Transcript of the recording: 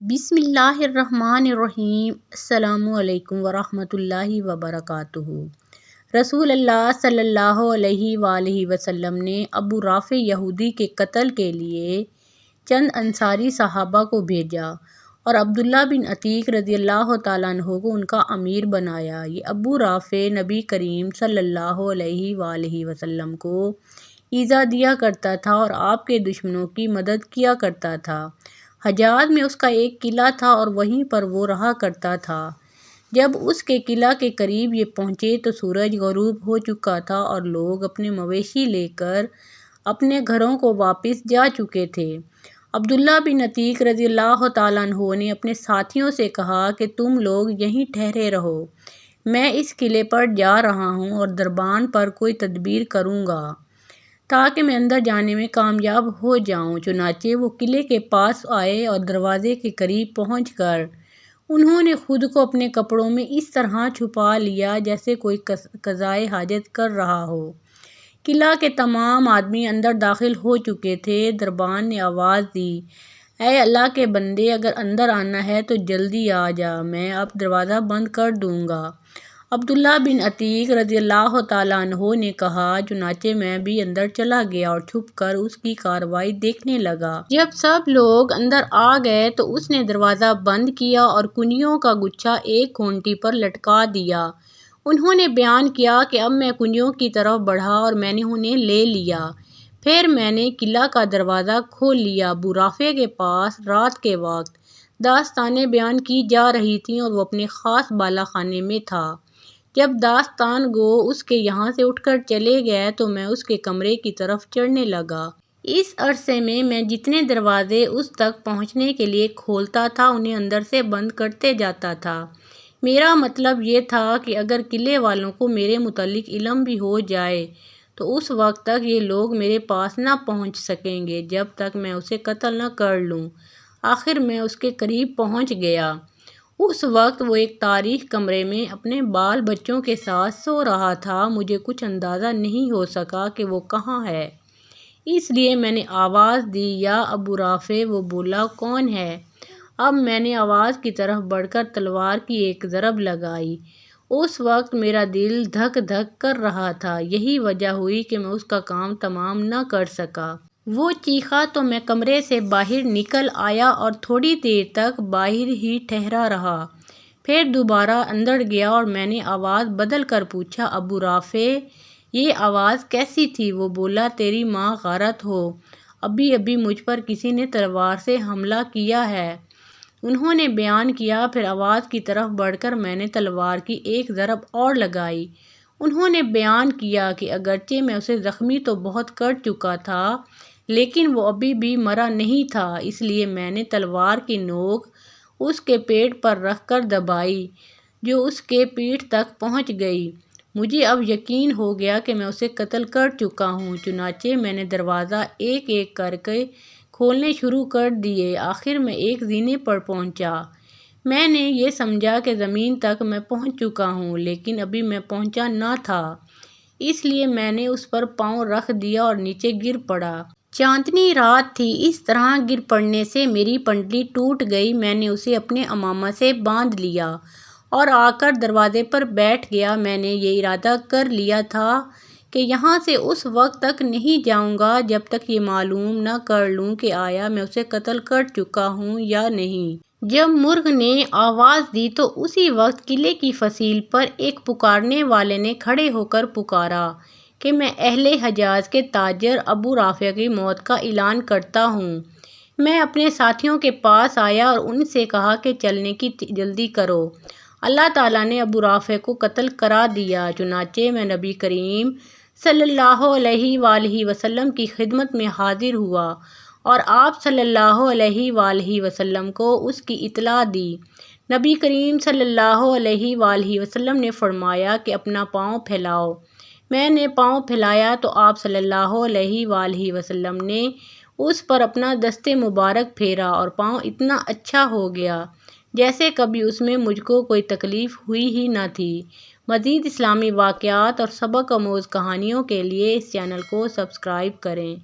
بسم اللہ الرحمن الرحیم۔ السلام علیکم ورحمۃ اللہ وبرکاتہ۔ رسول اللہ صلی اللہ علیہ وآلہ وسلم نے ابو رافع یہودی کے قتل کے لیے چند انصاری صحابہ کو بھیجا اور عبداللہ بن عتیق رضی اللہ تعالیٰ عنہ کو ان کا امیر بنایا۔ یہ ابو رافع نبی کریم صلی اللہ علیہ وآلہ وسلم کو ایذا دیا کرتا تھا اور آپ کے دشمنوں کی مدد کیا کرتا تھا۔ حجاز میں اس کا ایک قلعہ تھا اور وہیں پر وہ رہا کرتا تھا۔ جب اس کے قلعہ کے قریب یہ پہنچے تو سورج غروب ہو چکا تھا اور لوگ اپنے مویشی لے کر اپنے گھروں کو واپس جا چکے تھے۔ عبداللہ بن عتیق رضی اللہ تعالیٰ عنہ نے اپنے ساتھیوں سے کہا کہ تم لوگ یہیں ٹھہرے رہو، میں اس قلعے پر جا رہا ہوں اور دربان پر کوئی تدبیر کروں گا تاکہ میں اندر جانے میں کامیاب ہو جاؤں۔ چنانچہ وہ قلعے کے پاس آئے اور دروازے کے قریب پہنچ کر انہوں نے خود کو اپنے کپڑوں میں اس طرح چھپا لیا جیسے کوئی قضائے حاجت کر رہا ہو۔ قلعہ کے تمام آدمی اندر داخل ہو چکے تھے۔ دربان نے آواز دی، اے اللہ کے بندے، اگر اندر آنا ہے تو جلدی آ جا، میں اب دروازہ بند کر دوں گا۔ عبداللہ بن عتیق رضی اللہ تعالیٰ عنہ نے کہا، چنانچہ میں بھی اندر چلا گیا اور چھپ کر اس کی کارروائی دیکھنے لگا۔ جب سب لوگ اندر آ گئے تو اس نے دروازہ بند کیا اور کنجیوں کا گچھا ایک کھونٹی پر لٹکا دیا۔ انہوں نے بیان کیا کہ اب میں کنجیوں کی طرف بڑھا اور میں نے انہیں لے لیا۔ پھر میں نے قلعہ کا دروازہ کھول لیا۔ ابو رافع کے پاس رات کے وقت داستانیں بیان کی جا رہی تھیں اور وہ اپنے خاص بالا خانے میں تھا۔ جب داستان گو اس کے یہاں سے اٹھ کر چلے گئے تو میں اس کے کمرے کی طرف چڑھنے لگا۔ اس عرصے میں میں جتنے دروازے اس تک پہنچنے کے لیے کھولتا تھا انہیں اندر سے بند کرتے جاتا تھا۔ میرا مطلب یہ تھا کہ اگر قلعے والوں کو میرے متعلق علم بھی ہو جائے تو اس وقت تک یہ لوگ میرے پاس نہ پہنچ سکیں گے جب تک میں اسے قتل نہ کر لوں۔ آخر میں اس کے قریب پہنچ گیا۔ اس وقت وہ ایک تاریک کمرے میں اپنے بال بچوں کے ساتھ سو رہا تھا۔ مجھے کچھ اندازہ نہیں ہو سکا کہ وہ کہاں ہے، اس لیے میں نے آواز دی، یا ابو رافع؟ وہ بولا، کون ہے؟ اب میں نے آواز کی طرف بڑھ کر تلوار کی ایک ضرب لگائی۔ اس وقت میرا دل دھک دھک کر رہا تھا، یہی وجہ ہوئی کہ میں اس کا کام تمام نہ کر سکا۔ وہ چیخا تو میں کمرے سے باہر نکل آیا اور تھوڑی دیر تک باہر ہی ٹھہرا رہا، پھر دوبارہ اندر گیا اور میں نے آواز بدل کر پوچھا، ابو رافع؟ یہ آواز کیسی تھی؟ وہ بولا، تیری ماں غارت ہو، ابھی ابھی مجھ پر کسی نے تلوار سے حملہ کیا ہے۔ انہوں نے بیان کیا۔ پھر آواز کی طرف بڑھ کر میں نے تلوار کی ایک ضرب اور لگائی۔ انہوں نے بیان کیا کہ اگرچہ میں اسے زخمی تو بہت کر چکا تھا لیکن وہ ابھی بھی مرا نہیں تھا، اس لیے میں نے تلوار کی نوک اس کے پیٹ پر رکھ کر دبائی جو اس کے پیٹھ تک پہنچ گئی۔ مجھے اب یقین ہو گیا کہ میں اسے قتل کر چکا ہوں۔ چنانچہ میں نے دروازہ ایک ایک کر کے کھولنے شروع کر دیے۔ آخر میں ایک زینے پر پہنچا۔ میں نے یہ سمجھا کہ زمین تک میں پہنچ چکا ہوں لیکن ابھی میں پہنچا نہ تھا، اس لیے میں نے اس پر پاؤں رکھ دیا اور نیچے گر پڑا۔ چاندنی رات تھی۔ اس طرح گر پڑنے سے میری پنڈلی ٹوٹ گئی۔ میں نے اسے اپنے عمامہ سے باندھ لیا اور آ کر دروازے پر بیٹھ گیا۔ میں نے یہ ارادہ کر لیا تھا کہ یہاں سے اس وقت تک نہیں جاؤں گا جب تک یہ معلوم نہ کر لوں کہ آیا میں اسے قتل کر چکا ہوں یا نہیں۔ جب مرغ نے آواز دی تو اسی وقت قلعے کی فصیل پر ایک پکارنے والے نے کھڑے ہو کر پکارا کہ میں اہل حجاز کے تاجر ابو رافع کی موت کا اعلان کرتا ہوں۔ میں اپنے ساتھیوں کے پاس آیا اور ان سے کہا کہ چلنے کی جلدی کرو، اللہ تعالیٰ نے ابو رافع کو قتل کرا دیا۔ چنانچہ میں نبی کریم صلی اللہ علیہ وآلہ وسلم کی خدمت میں حاضر ہوا اور آپ صلی اللہ علیہ وآلہ وسلم کو اس کی اطلاع دی۔ نبی کریم صلی اللہ علیہ وآلہ وسلم نے فرمایا کہ اپنا پاؤں پھیلاؤ۔ میں نے پاؤں پھیلایا تو آپ صلی اللہ علیہ وآلہ وسلم نے اس پر اپنا دست مبارک پھیرا اور پاؤں اتنا اچھا ہو گیا جیسے کبھی اس میں مجھ کو کوئی تکلیف ہوئی ہی نہ تھی۔ مزید اسلامی واقعات اور سبق آموز کہانیوں کے لیے اس چینل کو سبسکرائب کریں۔